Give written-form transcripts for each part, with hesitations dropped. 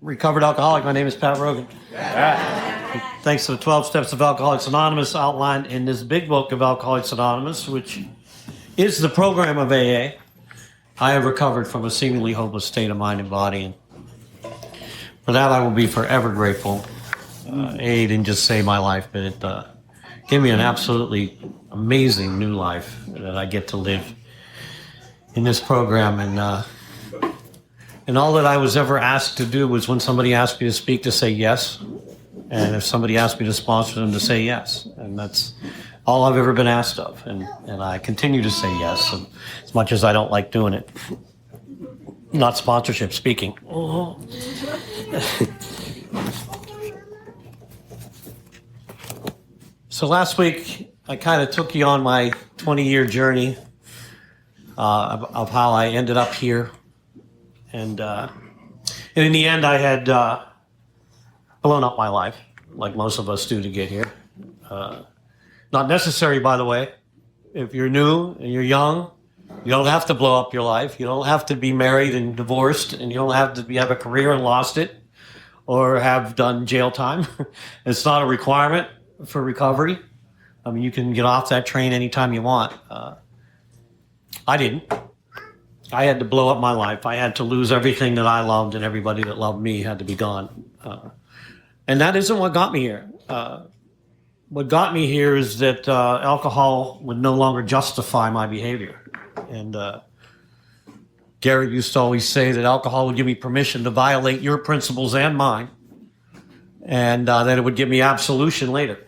recovered alcoholic. My name is Pat Rogan. Thanks to the 12 Steps of Alcoholics Anonymous outlined in this big book of Alcoholics Anonymous, which is the program of AA, I have recovered from a seemingly hopeless state of mind and body. And for that, I will be forever grateful. AA didn't just save my life, but it gave me an absolutely amazing new life that I get to live in this program. And all that I was ever asked to do was when somebody asked me to speak, to say yes. And if somebody asked me to sponsor them, to say yes. And that's all I've ever been asked of. And I continue to say yes, as much as I don't like doing it. Not sponsorship, speaking. So last week, I kind of took you on my 20-year journey of how I ended up here. And in the end, I had blown up my life, like most of us do to get here. Not necessary, by the way. If you're new and you're young, you don't have to blow up your life. You don't have to be married and divorced, and you don't have to have a career and lost it, or have done jail time. It's not a requirement for recovery. I mean, you can get off that train anytime you want. I didn't. I had to blow up my life. I had to lose everything that I loved, and everybody that loved me had to be gone. And that isn't what got me here. What got me here is that alcohol would no longer justify my behavior. And Garrett used to always say that alcohol would give me permission to violate your principles and mine, and that it would give me absolution later.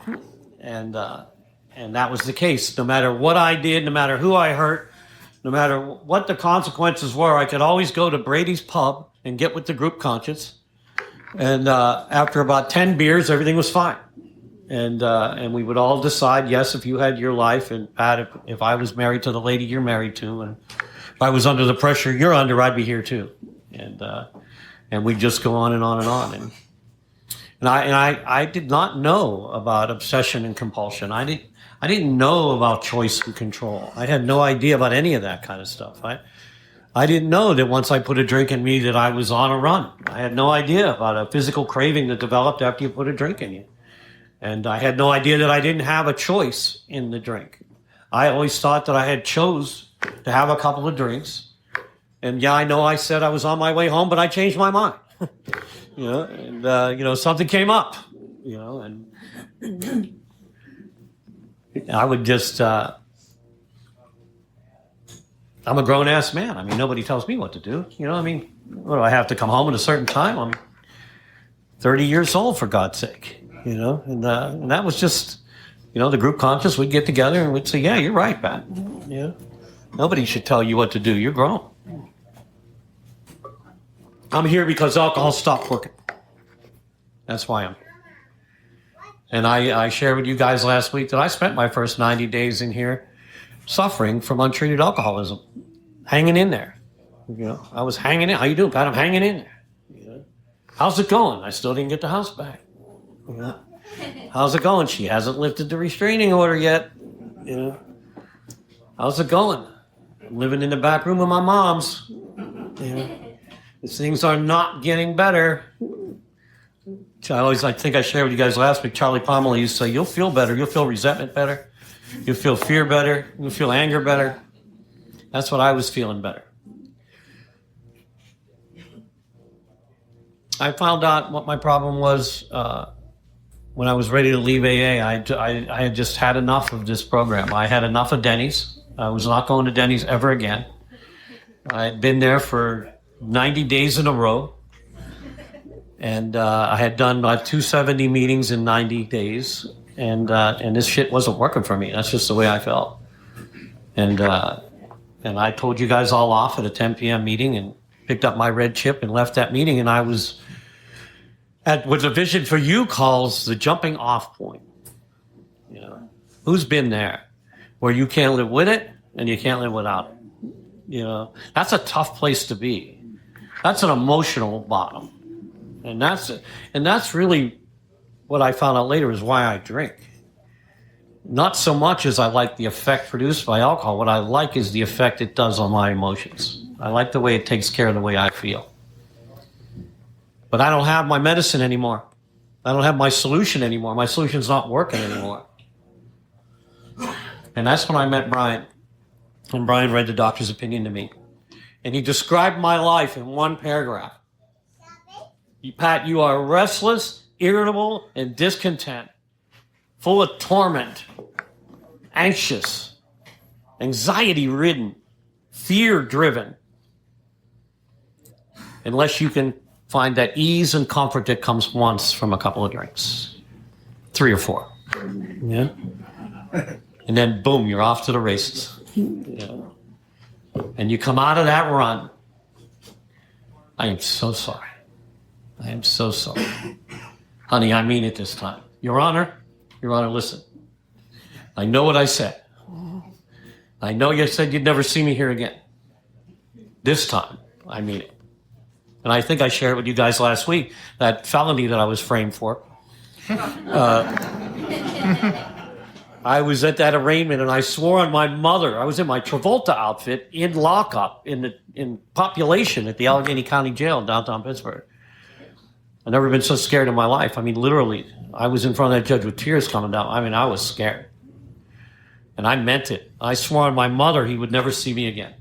And that was the case. No matter what I did, no matter who I hurt, no matter what the consequences were, I could always go to Brady's Pub and get with the group conscience. And after about 10 beers, everything was fine. And we would all decide, yes, if you had your life, and Pat, if I was married to the lady you're married to, and if I was under the pressure you're under, I'd be here too. And we'd just go on and on and on. And I did not know about obsession and compulsion. I didn't know about choice and control. I had no idea about any of that kind of stuff. I didn't know that once I put a drink in me that I was on a run. I had no idea about a physical craving that developed after you put a drink in you. And I had no idea that I didn't have a choice in the drink. I always thought that I had chose to have a couple of drinks. And yeah, I know I said I was on my way home, but I changed my mind. Something came up, and I would just, I'm a grown-ass man. I mean, nobody tells me what to do. What do I have to come home at a certain time? I'm 30 years old, for God's sake, and that was just, the group conscious, we'd get together and we'd say, yeah, you're right, Pat. Nobody should tell you what to do. You're grown. I'm here because alcohol stopped working. That's why I'm here. And I shared with you guys last week that I spent my first 90 days in here suffering from untreated alcoholism, hanging in there. I was hanging in. How you doing, Pat? I'm hanging in there. How's it going? I still didn't get the house back. How's it going? She hasn't lifted the restraining order yet. How's it going? I'm living in the back room of my mom's. Things are not getting better. I think I shared with you guys last week, Charlie Pomeroy used to say, you'll feel better. You'll feel resentment better. You'll feel fear better. You'll feel anger better. That's what I was feeling better. I found out what my problem was when I was ready to leave AA. I had just had enough of this program. I had enough of Denny's. I was not going to Denny's ever again. I had been there for 90 days in a row. And I had done 270 meetings in 90 days. And this shit wasn't working for me. That's just the way I felt. And I told you guys all off at a 10 p.m. meeting and picked up my red chip and left that meeting. And I was at what the Vision for You calls the jumping off point. Who's been there where you can't live with it and you can't live without it? That's a tough place to be. That's an emotional bottom. And that's really what I found out later is why I drink. Not so much as I like the effect produced by alcohol. What I like is the effect it does on my emotions. I like the way it takes care of the way I feel. But I don't have my medicine anymore. I don't have my solution anymore. My solution's not working anymore. And that's when I met Brian. And Brian read the doctor's opinion to me. And he described my life in one paragraph. Pat, you are restless, irritable, and discontent, full of torment, anxious, anxiety-ridden, fear-driven, unless you can find that ease and comfort that comes once from a couple of drinks, 3 or 4. Yeah. And then, boom, you're off to the races. Yeah. And you come out of that run. I am so sorry. I am so sorry. Honey, I mean it this time. Your Honor, listen. I know what I said. I know you said you'd never see me here again. This time, I mean it. And I think I shared with you guys last week that felony that I was framed for. I was at that arraignment and I swore on my mother. I was in my Travolta outfit in lockup in population at the Allegheny County Jail in downtown Pittsburgh. I've never been so scared in my life. I mean, literally, I was in front of that judge with tears coming down. I mean, I was scared. And I meant it. I swore on my mother he would never see me again.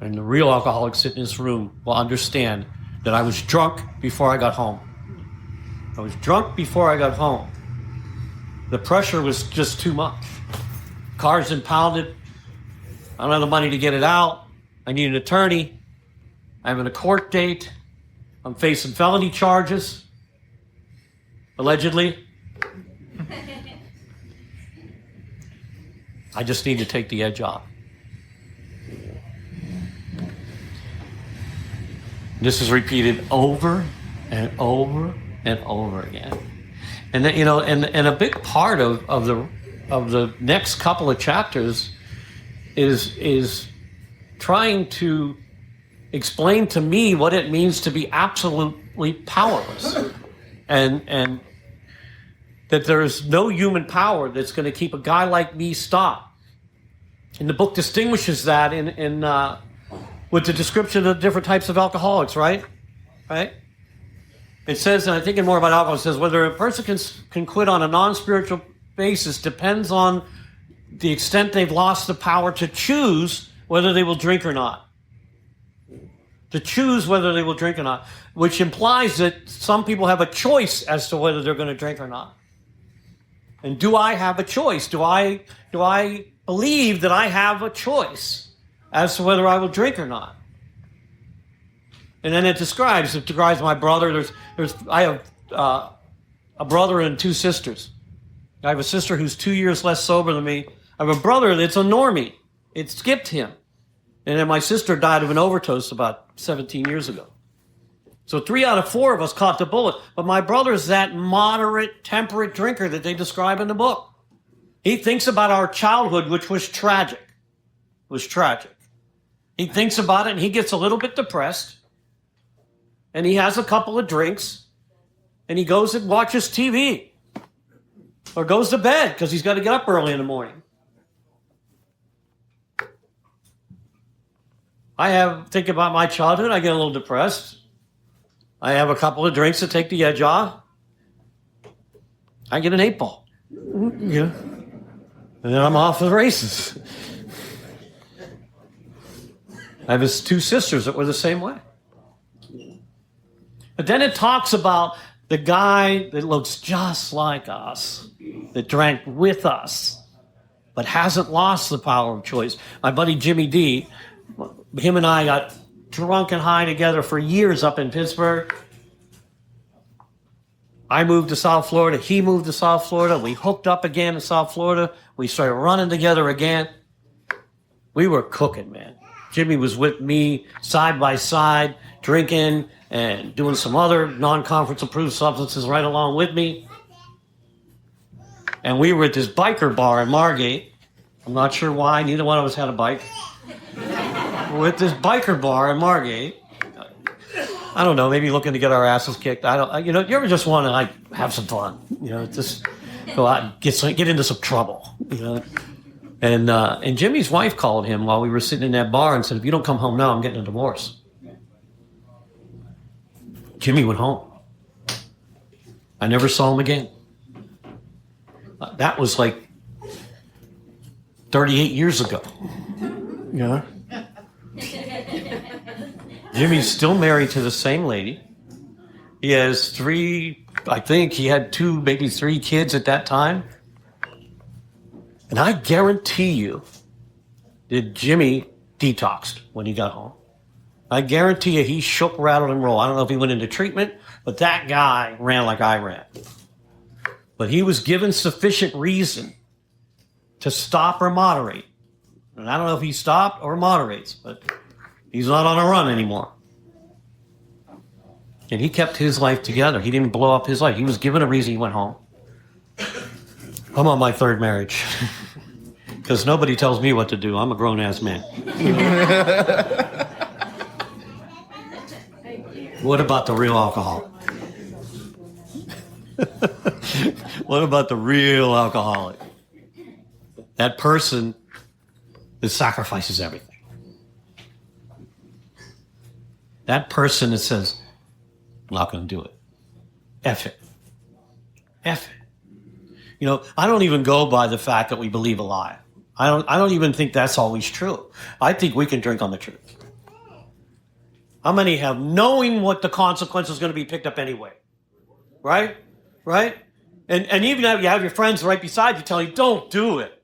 And the real alcoholics sitting in this room will understand that I was drunk before I got home. I was drunk before I got home. The pressure was just too much. Car's impounded. I don't have the money to get it out. I need an attorney. I'm in a court date. I'm facing felony charges, allegedly. I just need to take the edge off. This is repeated over and over and over again. And then, and a big part of the next couple of chapters is trying to explain to me what it means to be absolutely powerless, and that there is no human power that's going to keep a guy like me stopped. And the book distinguishes that in with the description of different types of alcoholics, right? Right? It says, and I think more about alcohol, it says, whether a person can quit on a non-spiritual basis depends on the extent they've lost the power to choose whether they will drink or not. To choose whether they will drink or not, which implies that some people have a choice as to whether they're going to drink or not. And do I have a choice? Do I believe that I have a choice as to whether I will drink or not? And then it describes my brother. I have a brother and 2 sisters. I have a sister who's 2 years less sober than me. I have a brother that's a normie. It skipped him. And then my sister died of an overdose about 17 years ago. So 3 out of 4 of us caught the bullet. But my brother's that moderate, temperate drinker that they describe in the book. He thinks about our childhood, which was tragic. It was tragic. He thinks about it and he gets a little bit depressed. And he has a couple of drinks. And he goes and watches TV. Or goes to bed because he's got to get up early in the morning. Think about my childhood, I get a little depressed. I have a couple of drinks to take the edge off. I get an 8-ball. Yeah. And then I'm off to the races. I have 2 sisters that were the same way. But then it talks about the guy that looks just like us, that drank with us, but hasn't lost the power of choice. My buddy Jimmy D, him and I got drunk and high together for years up in Pittsburgh. I moved to South Florida. He moved to South Florida. We hooked up again in South Florida. We started running together again. We were cooking, man. Jimmy was with me side by side, drinking and doing some other non-conference approved substances right along with me. And we were at this biker bar in Margate. I'm not sure why. Neither one of us had a bike. We're at this biker bar in Margate. I don't know, maybe looking to get our asses kicked. You ever just want to have some fun? Just go out and get into some trouble. And Jimmy's wife called him while we were sitting in that bar and said, "If you don't come home now, I'm getting a divorce." Jimmy went home. I never saw him again. That was like 38 years ago. Yeah. Jimmy's still married to the same lady. He has I think he had 2, maybe 3 kids at that time. And I guarantee you that Jimmy detoxed when he got home. I guarantee you he shook, rattled, and rolled. I don't know if he went into treatment, but that guy ran like I ran. But he was given sufficient reason to stop or moderate. And I don't know if he stopped or moderates, but he's not on a run anymore. And he kept his life together. He didn't blow up his life. He was given a reason he went home. I'm on my 3rd marriage. Because nobody tells me what to do. I'm a grown-ass man. What about the real alcohol? What about the real alcoholic? That person that sacrifices everything. That person that says, I'm not going to do it. F it. F it. You know, I don't even go by the fact that we believe a lie. I don't even think that's always true. I think we can drink on the truth. How many have knowing what the consequence is going to be picked up anyway? Right? Right? And even if you have your friends right beside you telling you, don't do it.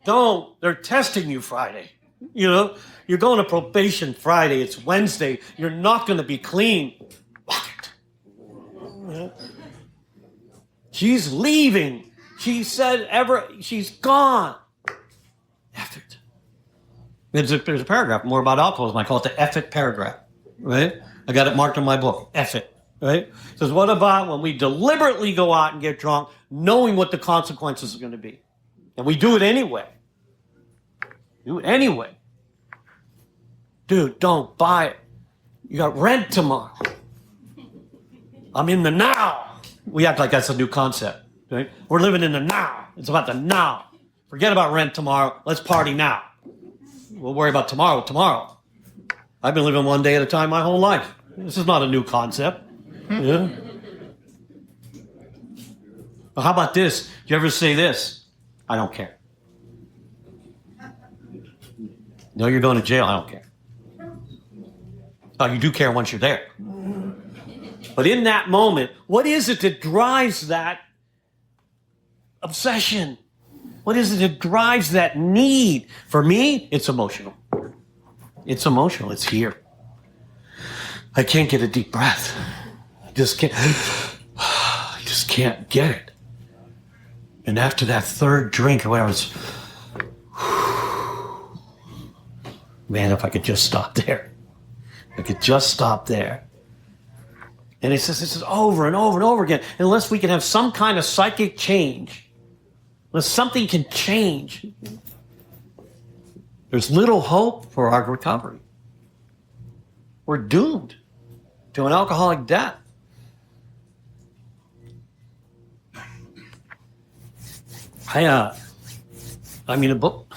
Don't. They're testing you Friday. You know, you're going to probation Friday. It's Wednesday. You're not going to be clean. Fuck it. Yeah. She's leaving. She said she's gone. F it. There's a paragraph more about alcoholism. I call it the F it paragraph. Right? I got it marked in my book. F it. Right? It says, what about when we deliberately go out and get drunk, knowing what the consequences are going to be? And we do it anyway. Do it anyway. Dude, don't buy it. You got rent tomorrow. I'm in the now. We act like that's a new concept. Right? We're living in the now. It's about the now. Forget about rent tomorrow. Let's party now. We'll worry about tomorrow. I've been living one day at a time my whole life. This is not a new concept. Yeah. Well, how about this? Do you ever say this? I don't care. No, you're going to jail. I don't care. Oh, you do care once you're there. But in that moment, what is it that drives that obsession? What is it that drives that need? For me, it's emotional. It's emotional. It's here. I can't get a deep breath. I just can't get it. And after that 3rd drink, where I was, man, if I could just stop there. I could just stop there. And it says this is over and over and over again. Unless we can have some kind of psychic change. Unless something can change. There's little hope for our recovery. We're doomed to an alcoholic death. I mean, a book.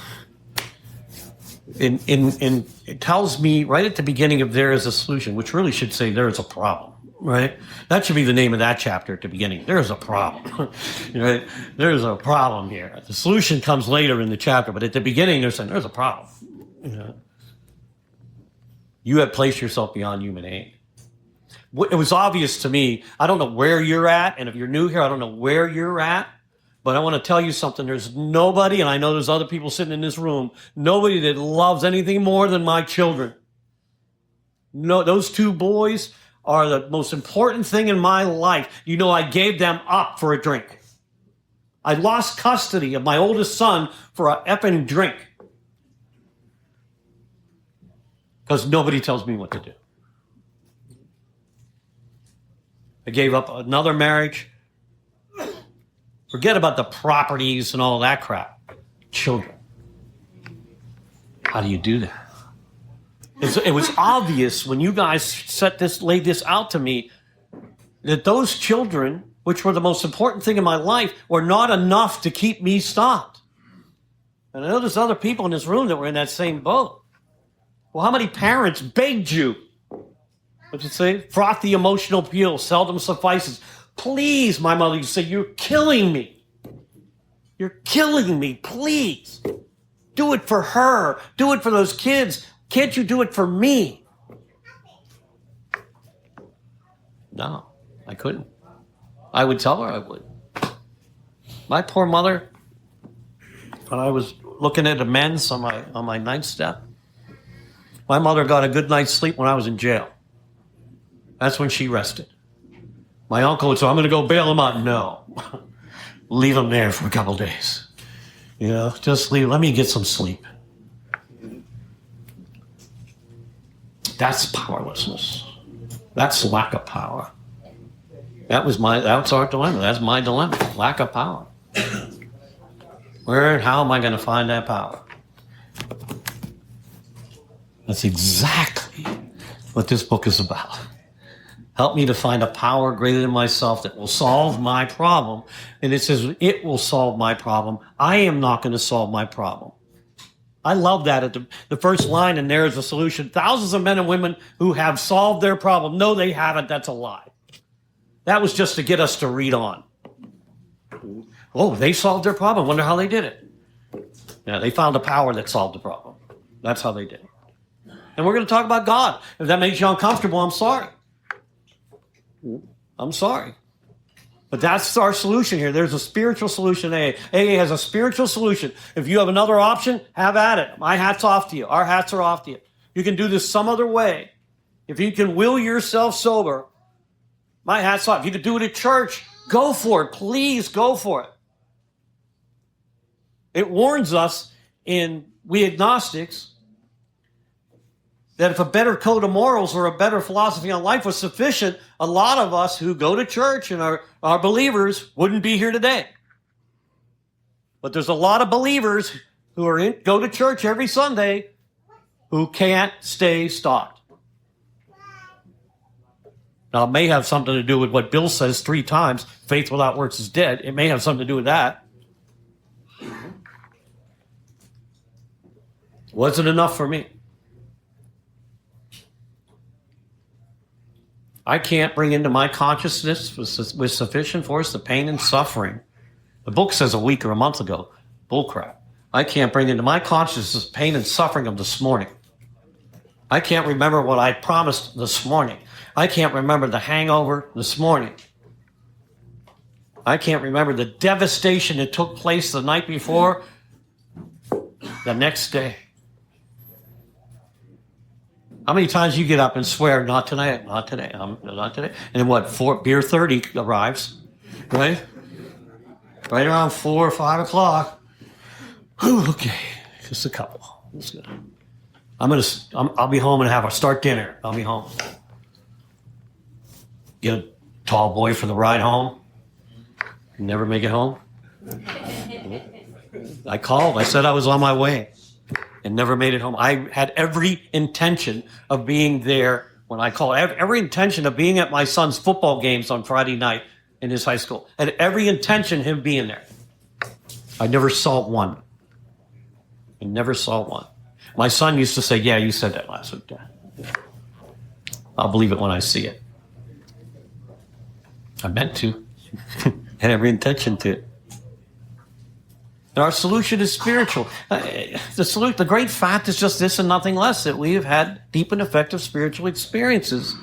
It tells me right at the beginning of There Is a Solution, which really should say there is a problem, right? That should be the name of that chapter at the beginning. There is a problem. Right? There's a problem here. The solution comes later in the chapter, but at the beginning they're saying there's a problem. You know? You have placed yourself beyond human aid. It was obvious to me. I don't know where you're at, and if you're new here, I don't know where you're at. But I want to tell you something. There's nobody, and I know there's other people sitting in this room, nobody that loves anything more than my children. No, those 2 boys are the most important thing in my life. You know, I gave them up for a drink. I lost custody of my oldest son for a effing drink. Because nobody tells me what to do. I gave up another marriage. Forget about the properties and all that crap. Children. How do you do that? It was obvious when you guys laid this out to me that those children, which were the most important thing in my life, were not enough to keep me stopped. And I know there's other people in this room that were in that same boat. Well, how many parents begged you What's it say? Frothy emotional appeal seldom suffices. Please, my mother used to say, you're killing me. You're killing me. Please. Do it for her. Do it for those kids. Can't you do it for me? No, I couldn't. I would tell her I would. My poor mother, when I was looking at amends on my ninth step, my mother got a good night's sleep when I was in jail. That's when she rested. My uncle would say, I'm going to go bail him out. No. Leave him there for a couple days. You know, just leave. Let me get some sleep. That's powerlessness. That's lack of power. That's our dilemma. That's my dilemma. Lack of power. Where and how am I going to find that power? That's exactly what this book is about. Help me to find a power greater than myself that will solve my problem. And it says, it will solve my problem. I am not going to solve my problem. I love that at the first line, and there is a solution. Thousands of men and women who have solved their problem. No, they haven't. That's a lie. That was just to get us to read on. Oh, they solved their problem. Wonder how they did it. Yeah, they found a power that solved the problem. That's how they did it. And we're going to talk about God. If that makes you uncomfortable, I'm sorry. I'm sorry. But that's our solution here. There's a spiritual solution. AA has a spiritual solution. If you have another option, have at it. My hat's off to you. Our hats are off to you. You can do this some other way. If you can will yourself sober, my hat's off. If you could do it at church, go for it. Please go for it. It warns us we agnostics, that if a better code of morals or a better philosophy on life was sufficient, a lot of us who go to church and are believers wouldn't be here today. But there's a lot of believers who go to church every Sunday who can't stay stopped. Now, it may have something to do with what Bill says 3 times, faith without works is dead. It may have something to do with that. Wasn't enough for me. I can't bring into my consciousness with sufficient force the pain and suffering. The book says a week or a month ago. Bullcrap. I can't bring into my consciousness pain and suffering of this morning. I can't remember what I promised this morning. I can't remember the hangover this morning. I can't remember the devastation that took place the night before, the next day. How many times you get up and swear, not tonight, not today, not today? And then beer 30 arrives, right? Right around 4 or 5 o'clock. Whew, okay, just a couple. That's good. I'll be home and start dinner. I'll be home. Get a tall boy for the ride home. Never make it home. I called. I said I was on my way. And never made it home. I had every intention of being there when I called. Every intention of being at my son's football games on Friday night in his high school. I had every intention of him being there. I never saw one. I never saw one. My son used to say, yeah, you said that last week, Dad. I'll believe it when I see it. I meant to. Had every intention to. And our solution is spiritual. The great fact is just this and nothing less, that we have had deep and effective spiritual experiences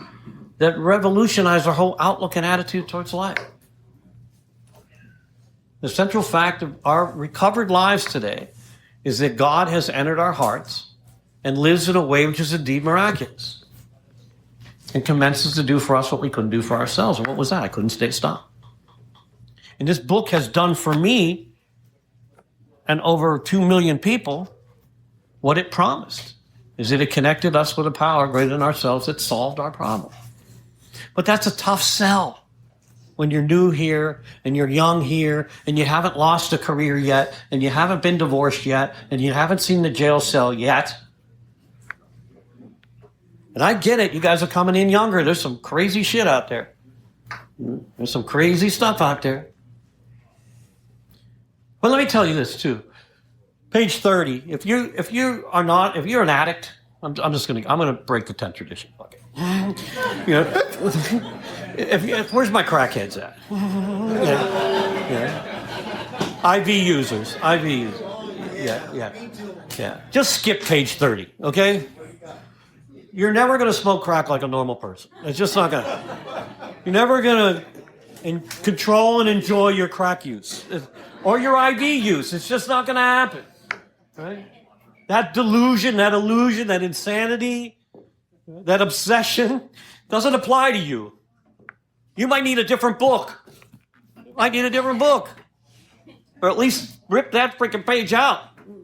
that revolutionize our whole outlook and attitude towards life. The central fact of our recovered lives today is that God has entered our hearts and lives in a way which is indeed miraculous and commences to do for us what we couldn't do for ourselves. And what was that? I couldn't stay stopped. And this book has done for me and over 2 million people what it promised, is that it connected us with a power greater than ourselves that solved our problem. But that's a tough sell when you're new here and you're young here and you haven't lost a career yet and you haven't been divorced yet and you haven't seen the jail cell yet. And I get it. You guys are coming in younger. There's some crazy shit out there. There's some crazy stuff out there. But let me tell you this too. Page 30. If you're an addict, I'm going to break the 10th tradition bucket. You know, where's my crackheads at? IV users. Yeah. Just skip page 30, okay? You're never going to smoke crack like a normal person. It's just not going to. You're never going to control and enjoy your crack use or your IV use. It's just not going to happen, right? That delusion, that illusion, that insanity, that obsession doesn't apply to you. You might need a different book. You might need a different book. Or at least rip that freaking page out,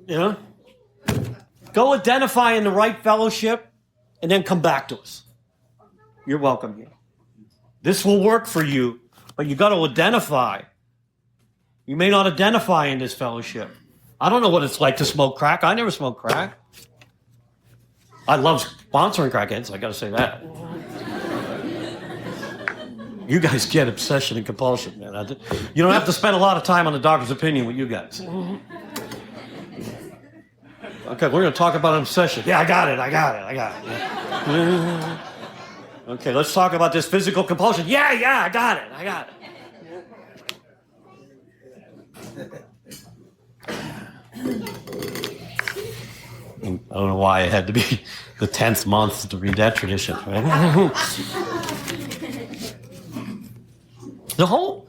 you know? Go identify in the right fellowship and then come back to us. You're welcome here. This will work for you, but you got to identify. You may not identify in this fellowship. I don't know what it's like to smoke crack. I never smoked crack. I love sponsoring crackheads, I got to say that. You guys get obsession and compulsion, man. You don't have to spend a lot of time on the doctor's opinion with you guys. Okay, we're going to talk about obsession. Yeah, I got it. Yeah. Okay, let's talk about this physical compulsion. Yeah, I got it. I don't know why it had to be the 10th month to read that tradition, right? The whole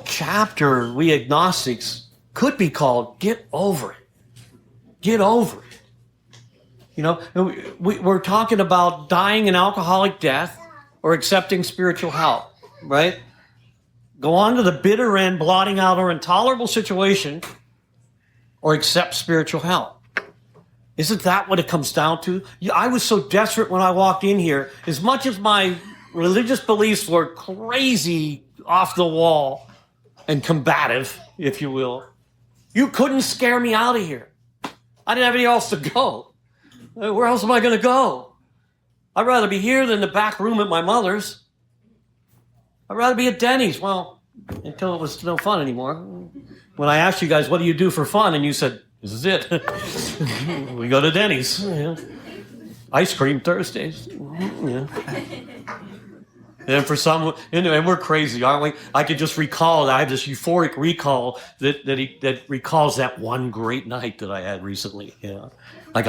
chapter, we agnostics, could be called "Get Over It." Get over it. You know, we're talking about dying an alcoholic death or accepting spiritual help, right? Go on to the bitter end, blotting out our intolerable situation, or accept spiritual help. Isn't that what it comes down to? I was so desperate when I walked in here. As much as my religious beliefs were crazy, off the wall, and combative, if you will, you couldn't scare me out of here. I didn't have anywhere else to go. Where else am I going to go? I'd rather be here than the back room at my mother's. I'd rather be at Denny's. Well, until it was no fun anymore. When I asked you guys, what do you do for fun? And you said, this is it. We go to Denny's. Yeah. Ice cream Thursdays. Yeah. And for some, and we're crazy, aren't we? I could just recall, I have this euphoric recall that recalls that one great night that I had recently. Yeah. Like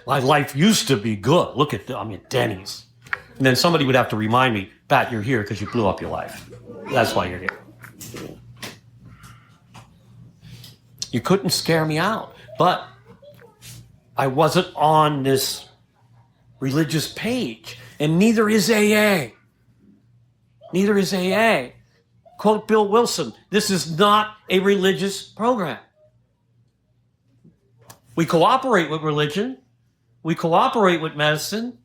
my life used to be good. Look at, I'm at Denny's. And then somebody would have to remind me, Pat, you're here because you blew up your life. That's why you're here. You couldn't scare me out. But I wasn't on this religious page. And neither is AA. Neither is AA. Quote Bill Wilson, this is not a religious program. We cooperate with religion. We cooperate with medicine.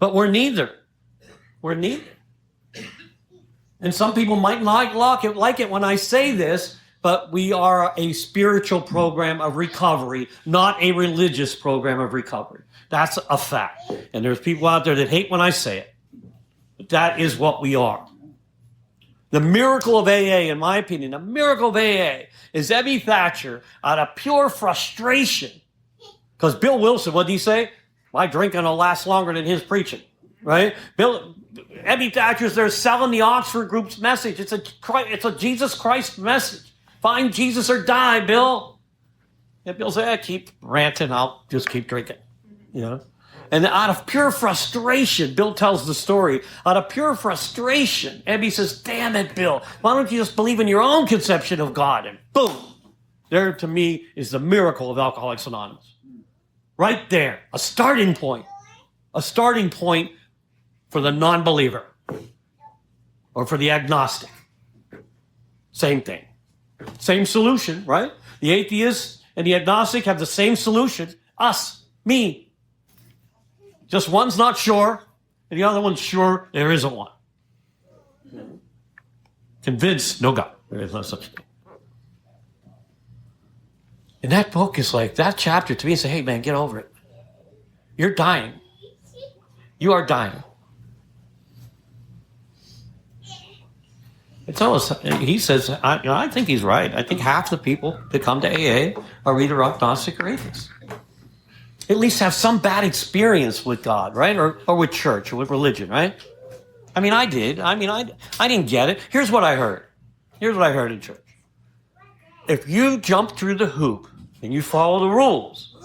But we're neither. We're neither. And some people might not like it when I say this, but we are a spiritual program of recovery, not a religious program of recovery. That's a fact. And there's people out there that hate when I say it. But that is what we are. The miracle of AA, in my opinion, the miracle of AA is Ebby Thatcher out of pure frustration. Because Bill Wilson, what did he say? My drinking will last longer than his preaching, right? Ebby Thatcher's there selling the Oxford Group's message. It's a Jesus Christ message. Find Jesus or die, Bill. And Bill said, keep ranting, I'll just keep drinking, you know? And out of pure frustration, Bill tells the story, out of pure frustration, Ebby says, damn it, Bill, why don't you just believe in your own conception of God? And boom, there to me is the miracle of Alcoholics Anonymous. Right there, a starting point for the non-believer or for the agnostic. Same thing. Same solution, right? The atheist and the agnostic have the same solution. Us, me. Just one's not sure, and the other one's sure there isn't one. Convinced, no God. There is no such thing. And that book is like, that chapter to me is say, hey man, get over it. You're dying. You are dying. It's almost, he says, I think he's right. I think half the people that come to AA are either agnostic or atheists. at least have some bad experience with God, right? Or with church or with religion, right? I mean, I did. I didn't get it. Here's what I heard. Here's what I heard in church. If you jump through the hoop and you follow the rules,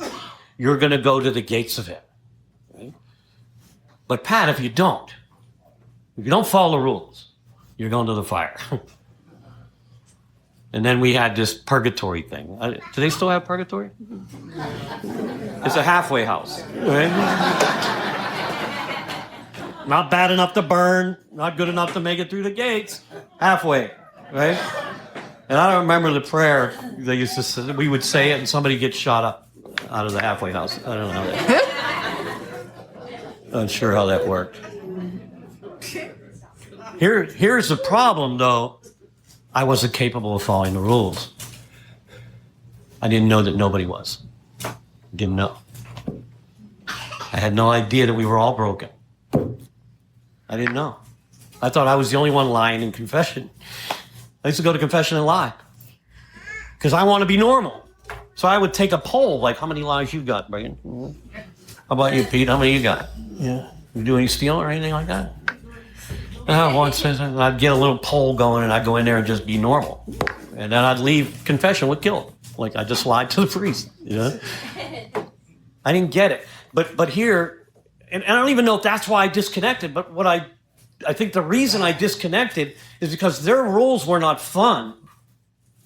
you're going to go to the gates of heaven. Right? But Pat, if you don't follow the rules, you're going to the fire. And then we had this purgatory thing. Do they still have purgatory? It's a halfway house. Right? Not bad enough to burn, not good enough to make it through the gates. Halfway, right? And I don't remember the prayer they used to say. We would say it and somebody gets shot up out of the halfway house. I don't know. Not sure how that worked. Here's the problem, though. I wasn't capable of following the rules. I didn't know that nobody was. Didn't know. I had no idea that we were all broken. I didn't know. I thought I was the only one lying in confession. I used to go to confession and lie. Because I want to be normal. So I would take a poll, like, how many lies you got, Brian? How about you, Pete? How many you got? Yeah. You do any stealing or anything like that? Once I'd get a little poll going and I'd go in there and just be normal. And then I'd leave confession with guilt. Like I just lied to the priest. You know? I didn't get it. But here, and I don't even know if that's why I disconnected, but what I think the reason I disconnected is because their rules were not fun.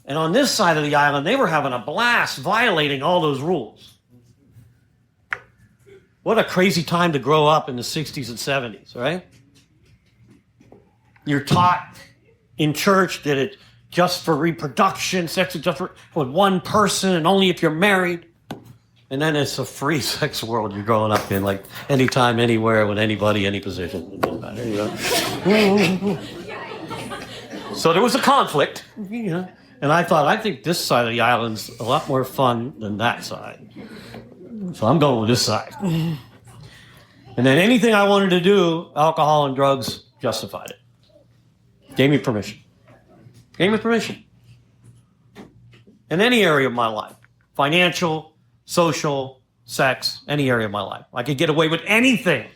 And on this side of the island, they were having a blast violating all those rules. What a crazy time to grow up in the 60s and 70s, right? You're taught in church that it's just for reproduction, sex is just for with one person and only if you're married. And then it's a free sex world you're growing up in, like anytime, anywhere, with anybody, any position. It doesn't matter, you know? So there was a conflict, you know, and I think this side of the island's a lot more fun than that side. So I'm going with this side. And then anything I wanted to do, alcohol and drugs justified it. Gave me permission. Gave me permission. In any area of my life, financial, social, sex, any area of my life. I could get away with anything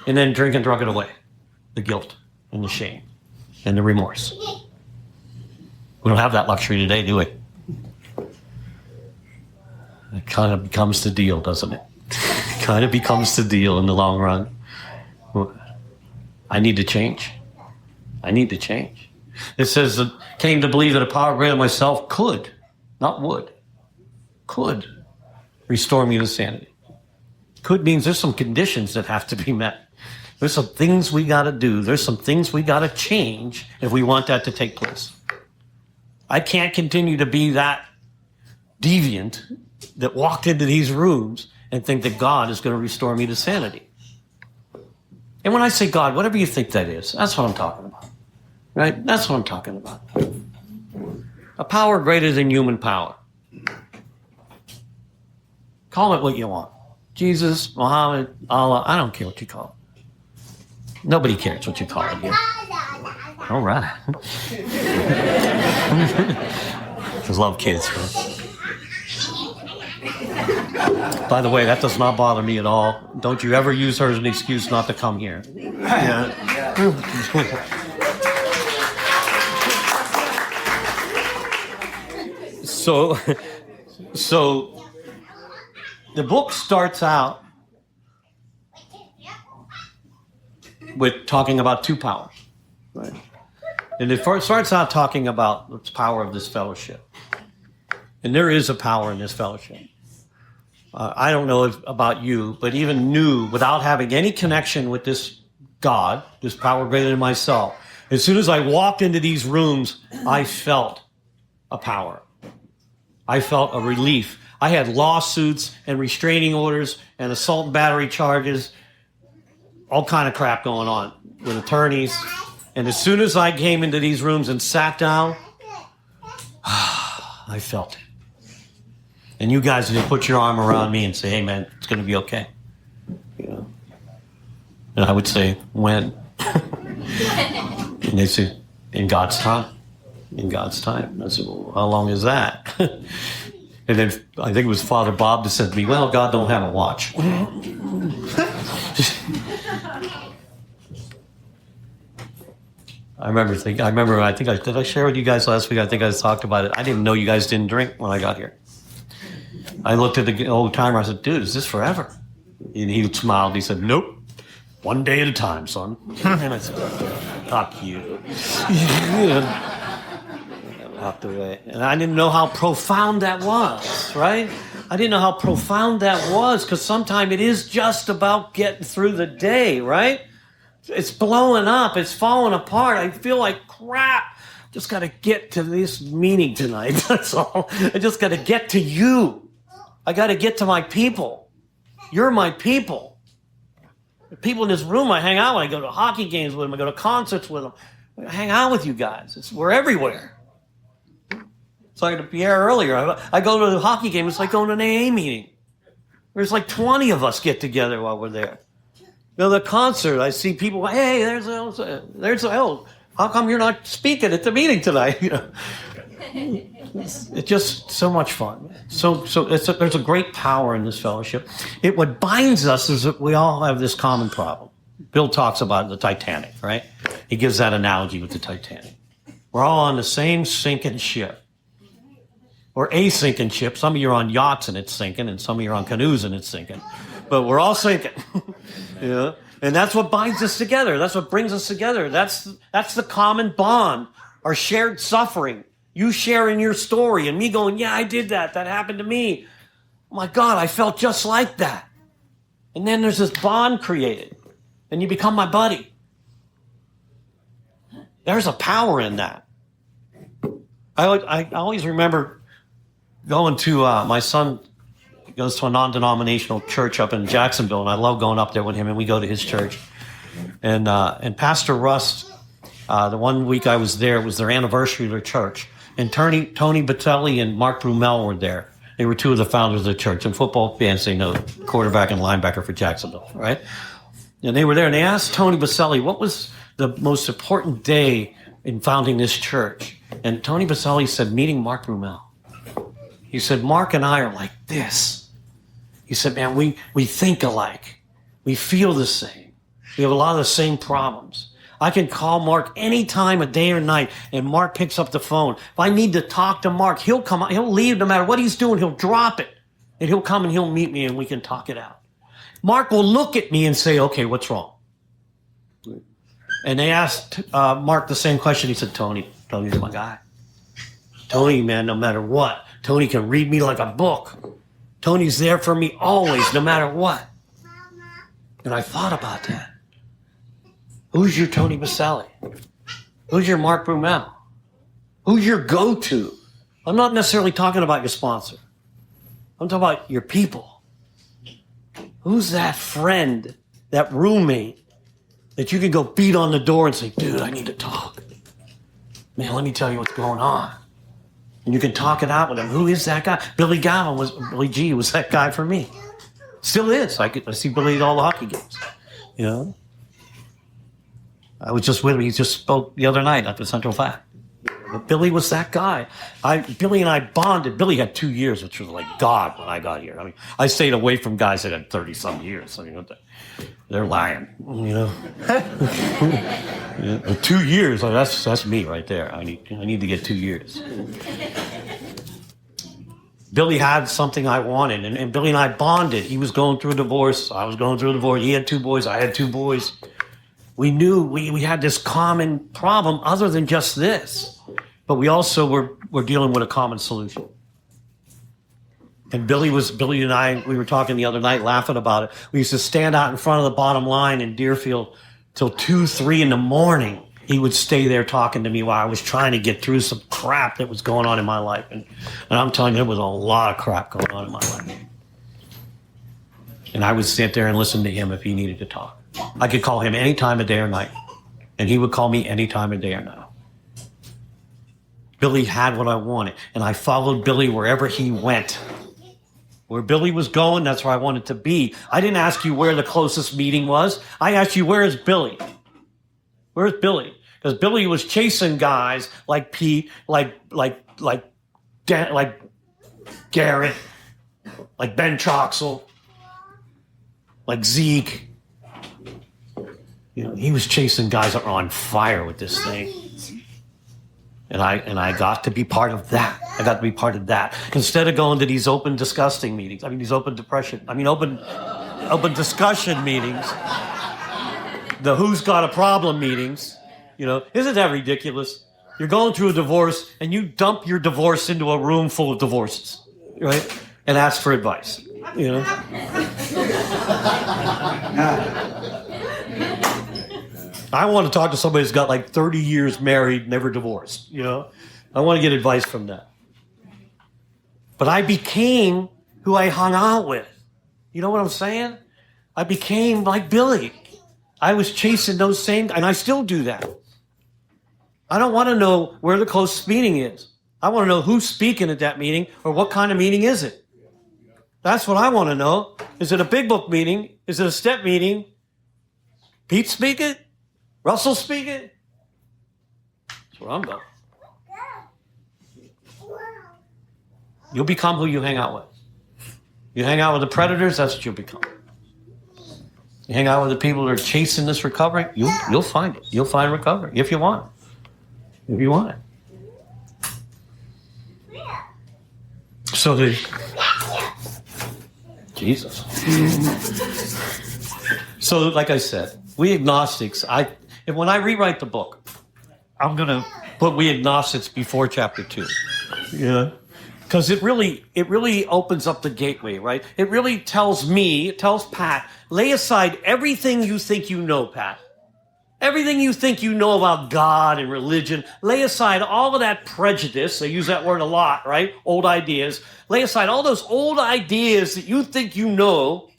and then drink and drug it away. The guilt and the shame and the remorse. We don't have that luxury today, do we? It kind of becomes the deal, doesn't it? It kind of becomes the deal in the long run. I need to change. I need to change. It says that came to believe that a power greater than myself could, not would, could restore me to sanity. Could means there's some conditions that have to be met. There's some things we got to do. There's some things we got to change if we want that to take place. I can't continue to be that deviant that walked into these rooms and think that God is going to restore me to sanity. And when I say God, whatever you think that is, that's what I'm talking about. Right? That's what I'm talking about. A power greater than human power. Call it what you want. Jesus, Muhammad, Allah, I don't care what you call it. Nobody cares what you call it here. All right. Just love kids, man. By the way, that does not bother me at all. Don't you ever use her as an excuse not to come here. Yeah. So the book starts out with talking about two powers, right? And it starts out talking about the power of this fellowship. And there is a power in this fellowship. I don't know about you, but even knew, without having any connection with this God, this power greater than myself, as soon as I walked into these rooms, I felt a power. I felt a relief. I had lawsuits and restraining orders and assault and battery charges, all kind of crap going on with attorneys. And as soon as I came into these rooms and sat down, I felt it. And you guys didn't put your arm around me and say, hey, man, it's going to be okay. You know? And I would say, when? And they say, in God's time. In God's time. And I said, well, how long is that? And then I think it was Father Bob that said to me, well, God don't have a watch. Did I share with you guys last week? I think I talked about it. I didn't know you guys didn't drink when I got here. I looked at the old timer. I said, dude, is this forever? And he smiled. He said, nope. One day at a time, son. And I said, fuck you. Walked away. And I didn't know how profound that was, right? I didn't know how profound that was, because sometimes it is just about getting through the day, right? It's blowing up. It's falling apart. I feel like crap. Just got to get to this meeting tonight. That's all. I just got to get to you. I got to get to my people. You're my people. The people in this room I hang out with. I go to hockey games with them. I go to concerts with them. I hang out with you guys. We're everywhere. It's like to Pierre earlier. I go to the hockey game. It's like going to an AA meeting. There's like 20 of us get together while we're there. You know, the concert, I see people, hey, there's how come you're not speaking at the meeting tonight? You know, it's just so much fun. There's a great power in this fellowship. What binds us is that we all have this common problem. Bill talks about the Titanic, right? He gives that analogy with the Titanic. We're all on the same sinking ship. Or a sinking ship. Some of you are on yachts and it's sinking, and some of you are on canoes and it's sinking. But we're all sinking. Yeah. And that's what binds us together. That's what brings us together. That's the common bond, our shared suffering. You sharing your story and me going, yeah, I did that. That happened to me. Oh my God, I felt just like that. And then there's this bond created. And you become my buddy. There's a power in that. I always remember going to, my son goes to a non-denominational church up in Jacksonville, and I love going up there with him, and we go to his church. And Pastor Rust, the one week I was there, it was their anniversary of their church. And Tony Batelli and Mark Brumell were there. They were two of the founders of the church. And football fans, they know, quarterback and linebacker for Jacksonville, right? And they were there, and they asked Tony Batelli, what was the most important day in founding this church? And Tony Batelli said, meeting Mark Brumell. He said, Mark and I are like this. He said, man, we think alike. We feel the same. We have a lot of the same problems. I can call Mark any time of day or night, and Mark picks up the phone. If I need to talk to Mark, he'll come. He'll leave no matter what he's doing. He'll drop it, and he'll come and he'll meet me, and we can talk it out. Mark will look at me and say, okay, what's wrong? And they asked Mark the same question. He said, Tony's my guy. Tony, man, no matter what. Tony can read me like a book. Tony's there for me always, no matter what. And I thought about that. Who's your Tony Batelli? Who's your Mark Brumell? Who's your go-to? I'm not necessarily talking about your sponsor. I'm talking about your people. Who's that friend, that roommate, that you can go beat on the door and say, dude, I need to talk. Man, let me tell you what's going on. And you can talk it out with him. Who is that guy? Billy G was that guy for me. Still is. I see Billy at all the hockey games. You know? I was just with him. He just spoke the other night at the Central Fact. But Billy was that guy. Billy and I bonded. Billy had 2 years, which was like God when I got here. I mean, I stayed away from guys that had 30-some years. I mean, they're lying, you know. Yeah, 2 years, that's me right there. I need to get 2 years. Billy had something I wanted, and Billy and I bonded. He was going through a divorce. I was going through a divorce. He had 2 boys. I had 2 boys. We knew we had this common problem other than just this. But we also were dealing with a common solution. And Billy and I, we were talking the other night, laughing about it. We used to stand out in front of the bottom line in Deerfield till 2, 3 in the morning. He would stay there talking to me while I was trying to get through some crap that was going on in my life. And I'm telling you, there was a lot of crap going on in my life. And I would sit there and listen to him if he needed to talk. I could call him any time of day or night. And he would call me any time of day or night. Billy had what I wanted. And I followed Billy wherever he went. Where Billy was going, that's where I wanted to be. I didn't ask you where the closest meeting was. I asked you, where is Billy? Where's Billy? Because Billy was chasing guys like Pete, like Garrett, like Ben Troxel, like Zeke. You know, he was chasing guys that were on fire with this thing. And I got to be part of that. I got to be part of that. Instead of going to these open disgusting meetings, these open discussion meetings, the who's got a problem meetings, isn't that ridiculous? You're going through a divorce and you dump your divorce into a room full of divorces, right? And ask for advice, I want to talk to somebody who's got like 30 years married, never divorced, I want to get advice from that. But I became who I hung out with. You know what I'm saying? I became like Billy. I was chasing those same, and I still do that. I don't want to know where the closest meeting is. I want to know who's speaking at that meeting or what kind of meeting is it. That's what I want to know. Is it a big book meeting? Is it a step meeting? Pete speaking? Russell speaking? That's where I'm going. You'll become who you hang out with. You hang out with the predators, that's what you'll become. You hang out with the people that are chasing this recovery, you'll find it. You'll find recovery if you want it. If you want it. So Jesus. So like I said, we agnostics, when I rewrite the book, I'm going to put we agnostics before chapter 2. Yeah. Because it really opens up the gateway, right? It really tells Pat, lay aside everything you think you know, Pat. Everything you think you know about God and religion, lay aside all of that prejudice. I use that word a lot, right? Old ideas. Lay aside all those old ideas that you think you know.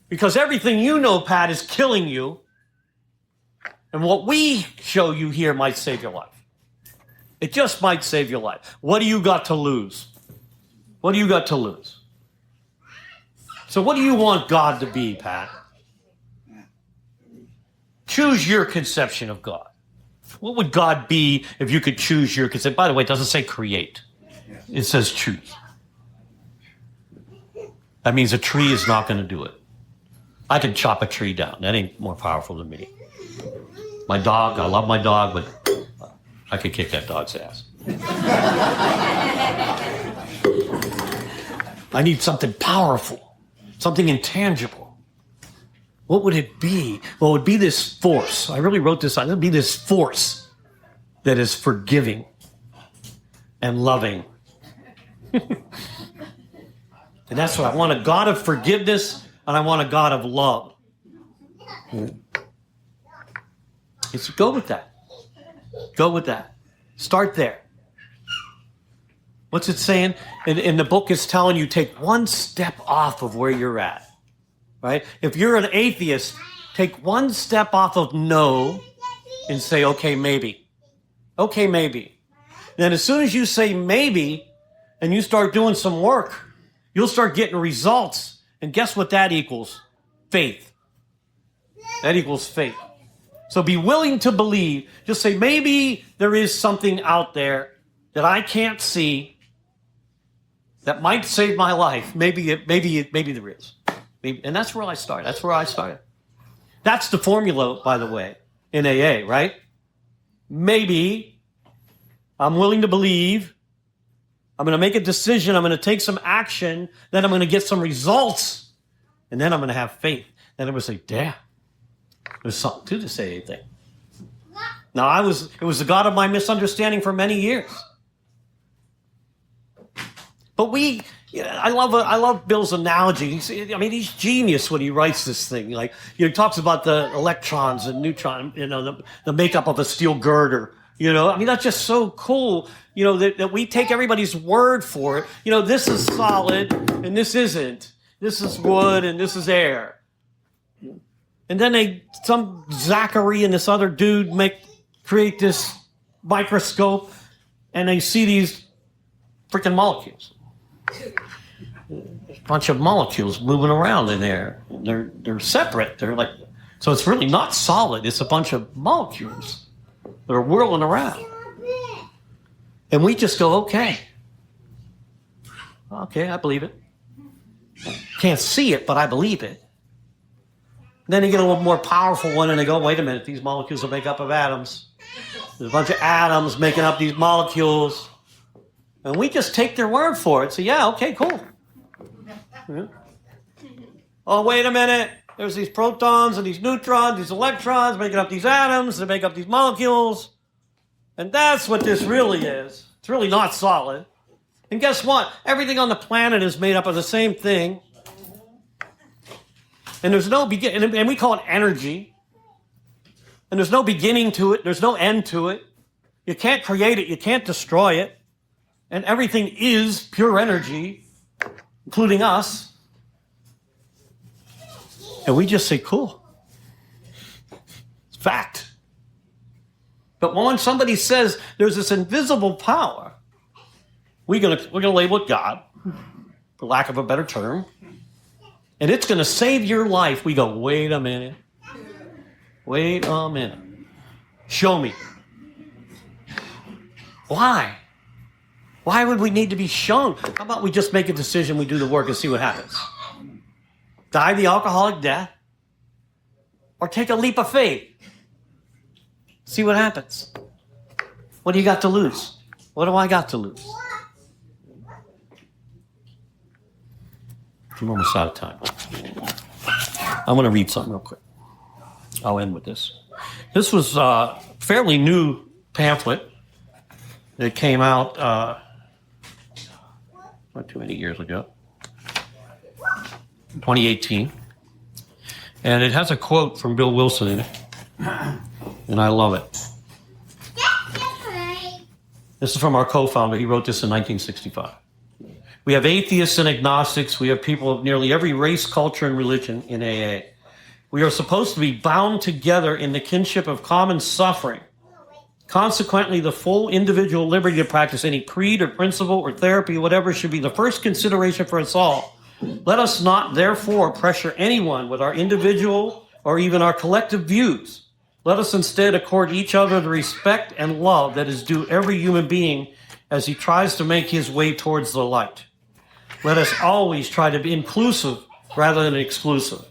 Because everything you know, Pat, is killing you. And what we show you here might save your life. It just might save your life. What do you got to lose? What do you got to lose? So what do you want God to be, Pat? Choose your conception of God. What would God be if you could choose your conception? By the way, it doesn't say create. It says choose. That means a tree is not going to do it. I can chop a tree down. That ain't more powerful than me. My dog, I love my dog, but I could kick that dog's ass. I need something powerful, something intangible. What would it be? Well, it would be this force. I really wrote this on. It would be this force that is forgiving and loving. And that's what I want, a God of forgiveness, and I want a God of love. It's go with that. Go with that. Start there. What's it saying? In the book, it's telling you take one step off of where you're at. Right? If you're an atheist, take one step off of no and say, okay, maybe. Okay, maybe. Then as soon as you say maybe and you start doing some work, you'll start getting results. And guess what that equals? Faith. That equals faith. So be willing to believe. Just say, maybe there is something out there that I can't see that might save my life. Maybe there is. And that's where I start. That's where I started. That's the formula, by the way, in AA, right? Maybe I'm willing to believe. I'm going to make a decision. I'm going to take some action. Then I'm going to get some results. And then I'm going to have faith. Then I'm going to say, damn, there's something to this AA thing. Now, it was the God of my misunderstanding for many years. But I love Bill's analogy. He's genius when he writes this thing. Like, he talks about the electrons and neutrons, the makeup of a steel girder. That's just so cool. That we take everybody's word for it. This is solid and this isn't. This is wood and this is air. And then some Zachary and this other dude create this microscope, and they see these freaking molecules. A bunch of molecules moving around in there. They're separate. So it's really not solid. It's a bunch of molecules that are whirling around. And we just go, okay, Okay, I believe it. Can't see it, but I believe it. Then you get a little more powerful one and they go, wait a minute, these molecules are made up of atoms. There's a bunch of atoms making up these molecules. And we just take their word for it. So yeah, okay, cool. Yeah. Oh, wait a minute. There's these protons and these neutrons, these electrons making up these atoms that make up these molecules. And that's what this really is. It's really not solid. And guess what? Everything on the planet is made up of the same thing. And there's no beginning, and we call it energy. And there's no beginning to it. There's no end to it. You can't create it. You can't destroy it. And everything is pure energy, including us. And we just say, cool. It's fact. But when somebody says there's this invisible power, we're gonna label it God, for lack of a better term, and it's gonna save your life. We go, wait a minute. Wait a minute. Show me. Why? Why would we need to be shown? How about we just make a decision, we do the work and see what happens? Die the alcoholic death, or take a leap of faith. See what happens. What do you got to lose? What do I got to lose? I'm almost out of time. I'm going to read something real quick. I'll end with this. This was a fairly new pamphlet that came out not too many years ago, 2018. And it has a quote from Bill Wilson in it. And I love it. This is from our co-founder. He wrote this in 1965. We have atheists and agnostics. We have people of nearly every race, culture, and religion in AA. We are supposed to be bound together in the kinship of common suffering. Consequently, the full individual liberty to practice any creed or principle or therapy, or whatever, should be the first consideration for us all. Let us not, therefore, pressure anyone with our individual or even our collective views. Let us instead accord each other the respect and love that is due every human being as he tries to make his way towards the light. Let us always try to be inclusive rather than exclusive.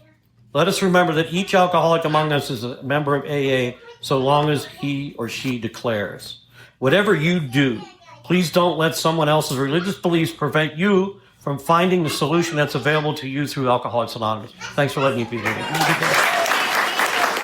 Let us remember that each alcoholic among us is a member of AA so long as he or she declares. Whatever you do, please don't let someone else's religious beliefs prevent you from finding the solution that's available to you through Alcoholics Anonymous. Thanks for letting me be here.